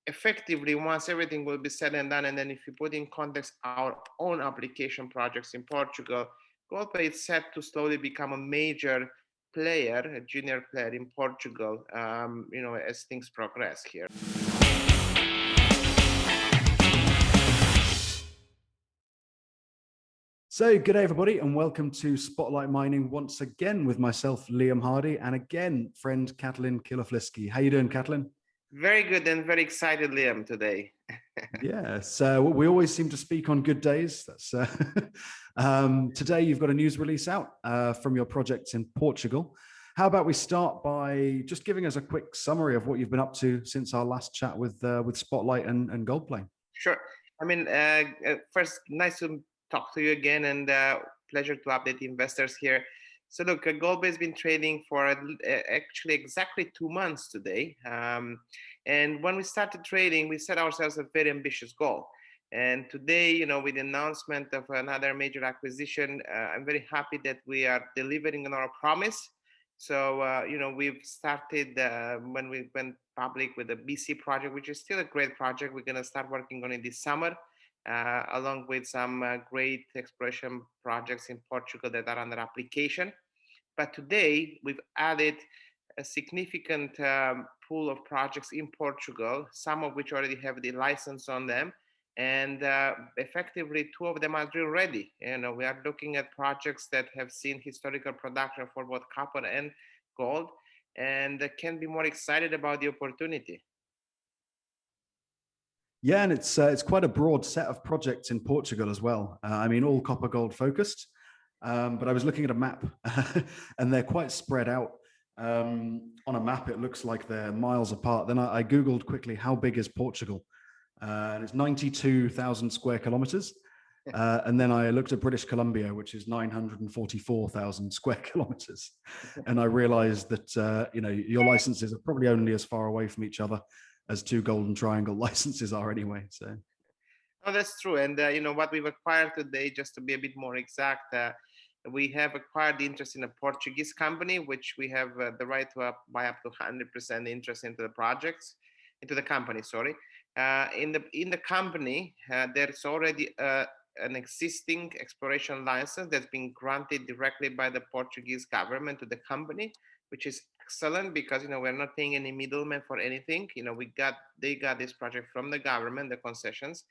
effectively, once everything will be said and done, and then if you put in context our own application projects in Portugal, Goldplay is set to slowly become a major player, a junior player in Portugal, as things progress here. So good day, everybody, and welcome to Spotlight Mining once again with myself, Liam Hardy, and again, friend Katalin Kilofliski. How you doing, Katalin? Very good and very excited, Liam, today. Yeah, so we always seem to speak on good days. That's today you've got a news release out from your projects in Portugal. How about we start by just giving us a quick summary of what you've been up to since our last chat with Spotlight and Goldplay? Sure. I mean, first, nice to talk to you again, and pleasure to update the investors here. So look, Goldplay has been trading for actually exactly 2 months today. And when we started trading, we set ourselves a very ambitious goal. And today, with the announcement of another major acquisition, I'm very happy that we are delivering on our promise. So, we've started when we went public with the BC project, which is still a great project. We're going to start working on it this summer, along with some great exploration projects in Portugal that are under application. But today, we've added a significant pool of projects in Portugal, some of which already have the license on them. And effectively, 2 of them are drill ready. We are looking at projects that have seen historical production for both copper and gold, and can be more excited about the opportunity. Yeah, and it's quite a broad set of projects in Portugal as well. I mean, all copper gold focused. But I was looking at a map, and they're quite spread out. On a map, it looks like they're miles apart. Then I Googled quickly, how big is Portugal? And it's 92,000 square kilometers. And then I looked at British Columbia, which is 944,000 square kilometers. And I realized that, your licenses are probably only as far away from each other as 2 Golden Triangle licenses are anyway. So. Oh, that's true. And, what we've acquired today, just to be a bit more exact, we have acquired the interest in a Portuguese company, which we have the right to buy up to 100% interest into the company, sorry. In the company, there's already an existing exploration license that's been granted directly by the Portuguese government to the company, which is excellent because we're not paying any middlemen for anything. They got this project from the government, the concessions.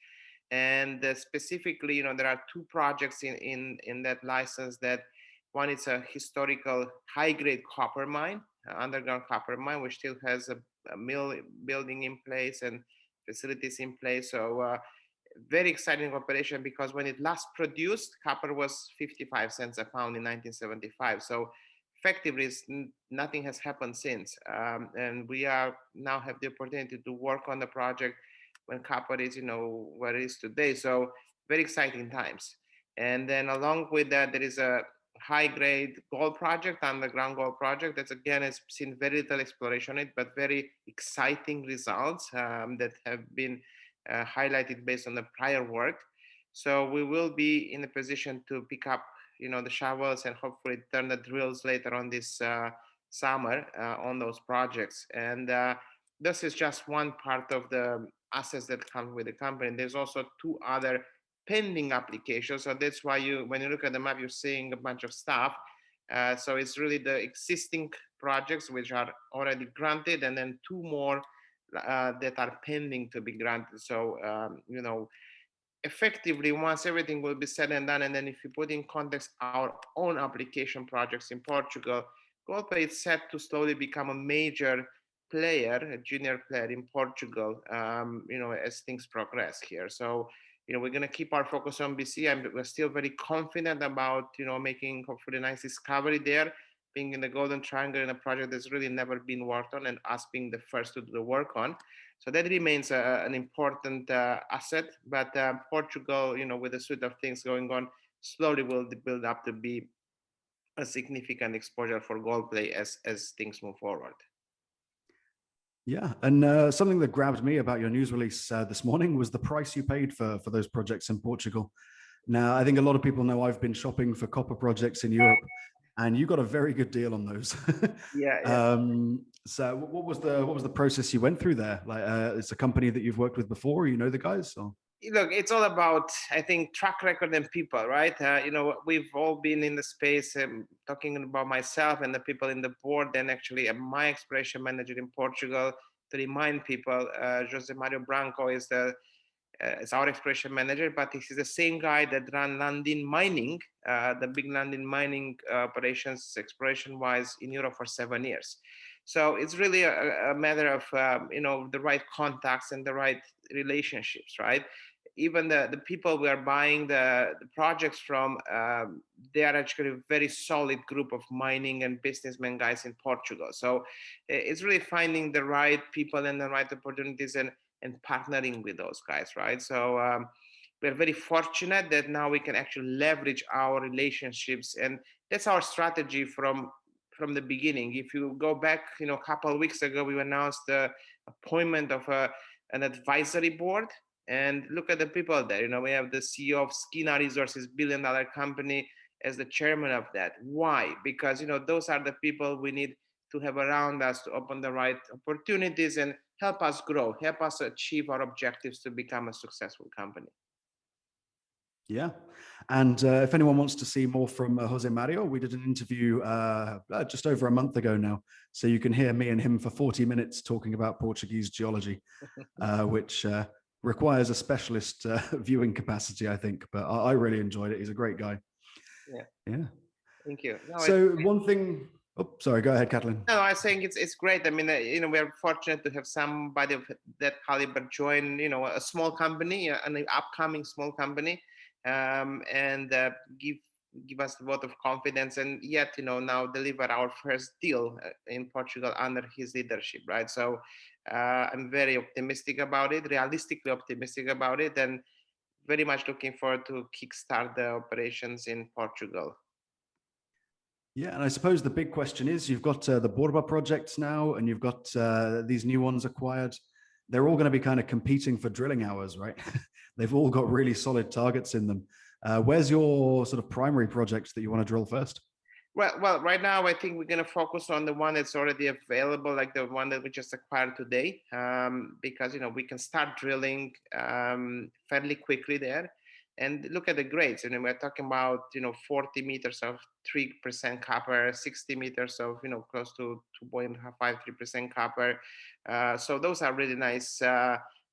And specifically, there are 2 projects in that license. That one is a historical high-grade copper mine, underground copper mine, which still has a mill building in place and facilities in place. So very exciting operation, because when it last produced, copper was 55 cents a pound in 1975. So effectively, nothing has happened since. And we are now have the opportunity to work on the project when copper is, where it is today. So very exciting times. And then along with that, there is a high-grade gold project, underground gold project. That's, again, has seen very little exploration in it, but very exciting results that have been highlighted based on the prior work. So we will be in a position to pick up, the shovels and hopefully turn the drills later on this summer on those projects. And this is just one part of the assets that come with the company. There's also 2 other pending applications. So that's why when you look at the map, you're seeing a bunch of stuff. So it's really the existing projects which are already granted, and then 2 more that are pending to be granted. So, effectively, once everything will be said and done, and then if you put in context our own application projects in Portugal, Goldplay is set to slowly become a major player, a junior player in Portugal, as things progress here. So, we're going to keep our focus on BC, and we're still very confident about, making hopefully a nice discovery there, being in the Golden Triangle in a project that's really never been worked on, and us being the first to do the work on. So that remains an important asset. But Portugal, with a suite of things going on, slowly will build up to be a significant exposure for Goldplay as things move forward. Yeah, and something that grabbed me about your news release this morning was the price you paid for those projects in Portugal. Now, I think a lot of people know I've been shopping for copper projects in Europe, and you got a very good deal on those. Yeah. So what was the process you went through there? Like, it's a company that you've worked with before. You know the guys? Or? Look, it's all about, I think, track record and people, right? We've all been in the space, talking about myself and the people in the board, and actually my exploration manager in Portugal. To remind people, Jose Mario Branco is our exploration manager, but this is the same guy that ran Lundin Mining, the big Lundin Mining operations, exploration-wise, in Europe for 7 years. So it's really a matter of the right contacts and the right relationships, right? Even the people we are buying the projects from, they are actually a very solid group of mining and businessmen guys in Portugal. So it's really finding the right people and the right opportunities and partnering with those guys, right? So we're very fortunate that now we can actually leverage our relationships, and that's our strategy from the beginning. If you go back, a couple of weeks ago, we announced the appointment of an advisory board, and look at the people there. We have the CEO of Skina Resources, billion-dollar company, as the chairman of that. Why? Because those are the people we need to have around us to open the right opportunities and help us grow, help us achieve our objectives to become a successful company. Yeah. And if anyone wants to see more from Jose Mario, we did an interview just over a month ago now. So you can hear me and him for 40 minutes talking about Portuguese geology, which requires a specialist viewing capacity, I think. But I really enjoyed it. He's a great guy. Yeah. Yeah. Thank you. No, so one thing... Oh, sorry. Go ahead, Kathleen. No, I was saying it's great. I mean, we're fortunate to have somebody of that caliber join, a small company, an upcoming small company, and give us a lot of confidence, and yet, now deliver our first deal in Portugal under his leadership, right? So I'm very optimistic about it, realistically optimistic about it, and very much looking forward to kickstart the operations in Portugal. Yeah, and I suppose the big question is, you've got the Borba projects now, and you've got these new ones acquired. They're all going to be kind of competing for drilling hours, right? They've all got really solid targets in them. Where's your sort of primary projects that you want to drill first? Well, right now I think we're going to focus on the one that's already available, like the one that we just acquired today, because we can start drilling fairly quickly there, and look at the grades. And we're talking about 40 meters of 3% copper, 60 meters of close to 2.53% copper. So those are really nice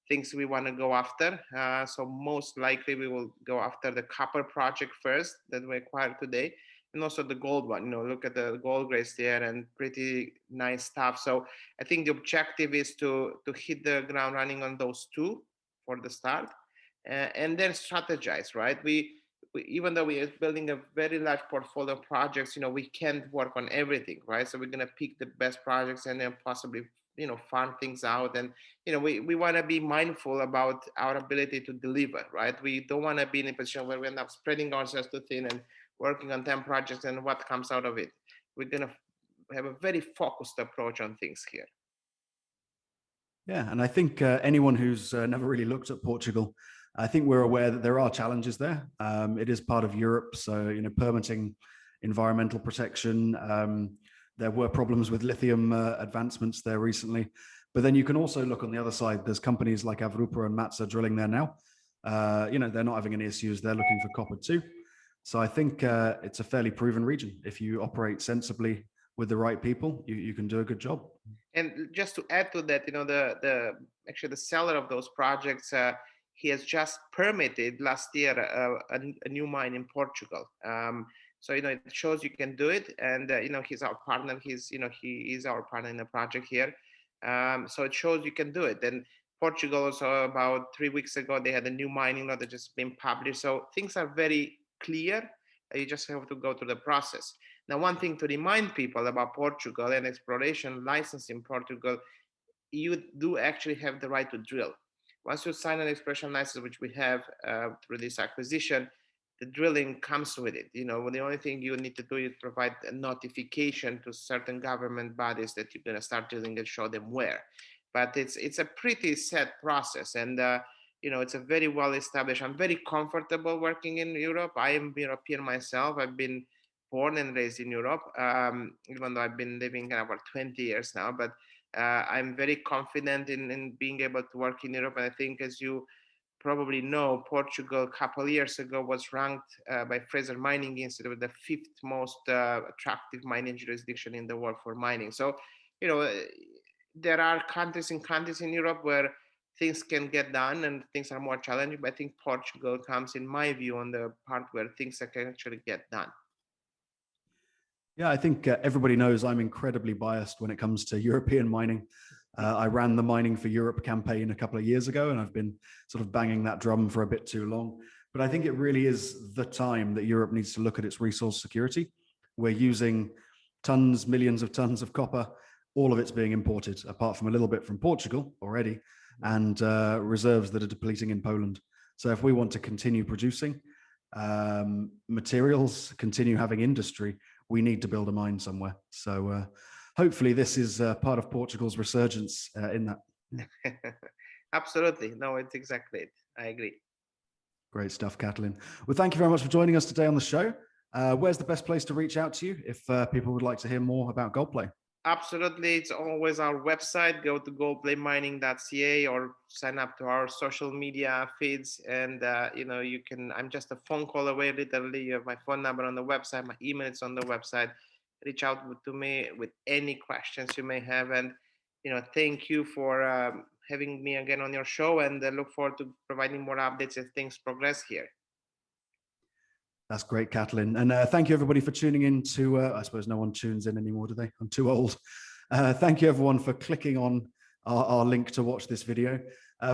things we want to go after. So most likely we will go after the copper project first that we acquired today, and also the gold one. Look at the gold grades there, and pretty nice stuff. So I think the objective is to hit the ground running on those two for the start, and then strategize, right? We even though we are building a very large portfolio of projects, we can't work on everything, right? So we're going to pick the best projects and then possibly farm things out. And we want to be mindful about our ability to deliver, right? We don't want to be in a position where we end up spreading ourselves too thin and working on 10 projects, and what comes out of it. We're going to have a very focused approach on things here. Yeah, and I think anyone who's never really looked at Portugal, I think we're aware that there are challenges there. It is part of Europe, so permitting, environmental protection. There were problems with lithium advancements there recently, but then you can also look on the other side. There's companies like Avrupa and Matsa drilling there now. They're not having any issues. They're looking for copper too. So I think it's a fairly proven region. If you operate sensibly with the right people, you can do a good job. And just to add to that, actually the seller of those projects, he has just permitted last year a new mine in Portugal. So it shows you can do it, and he's our partner. He is our partner in the project here. So it shows you can do it. And Portugal also, about 3 weeks ago, they had a new mining law that just been published. So things are very clear. You just have to go through the process. Now, one thing to remind people about Portugal and exploration license in Portugal, you do actually have the right to drill. Once you sign an exploration license, which we have through this acquisition, the drilling comes with it. The only thing you need to do is provide a notification to certain government bodies that you're going to start drilling and show them where. But it's a pretty set process, and it's a very well established. I'm very comfortable working in Europe. I am European myself. I've been born and raised in Europe, even though I've been living about 20 years now. But I'm very confident in being able to work in Europe. And I think, as you probably know, Portugal a couple of years ago was ranked by Fraser Mining Institute with the 5th most attractive mining jurisdiction in the world for mining. So, there are countries in Europe where things can get done and things are more challenging. But I think Portugal comes, in my view, on the part where things can actually get done. Yeah, I think everybody knows I'm incredibly biased when it comes to European mining. I ran the Mining for Europe campaign a couple of years ago, and I've been sort of banging that drum for a bit too long. But I think it really is the time that Europe needs to look at its resource security. We're using tons, millions of tons of copper. All of it's being imported, apart from a little bit from Portugal already, and reserves that are depleting in Poland. So if we want to continue producing materials, continue having industry, we need to build a mine somewhere. So hopefully this is part of Portugal's resurgence in that. Absolutely. No, it's exactly it. I agree. Great stuff, Catalin. Well, thank you very much for joining us today on the show. Where's the best place to reach out to you if people would like to hear more about Goldplay? Absolutely. It's always our website. Go to goldplaymining.ca or sign up to our social media feeds. And, you can, I'm just a phone call away, literally. You have my phone number on the website. My email is on the website. Reach out to me with any questions you may have. And, thank you for having me again on your show, and look forward to providing more updates as things progress here. That's great, Catalin. And thank you, everybody, for tuning in to, I suppose no one tunes in anymore, do they? I'm too old. Thank you, everyone, for clicking on our link to watch this video.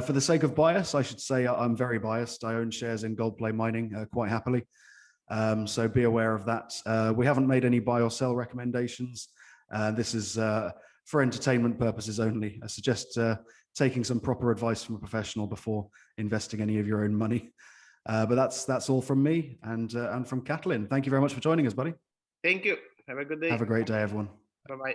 For the sake of bias, I should say I'm very biased. I own shares in Goldplay Mining quite happily. So be aware of that. We haven't made any buy or sell recommendations. This is for entertainment purposes only. I suggest taking some proper advice from a professional before investing any of your own money. But that's all from me and from Catalin. Thank you very much for joining us, buddy. Thank you. Have a good day. Have a great day, everyone. Bye-bye.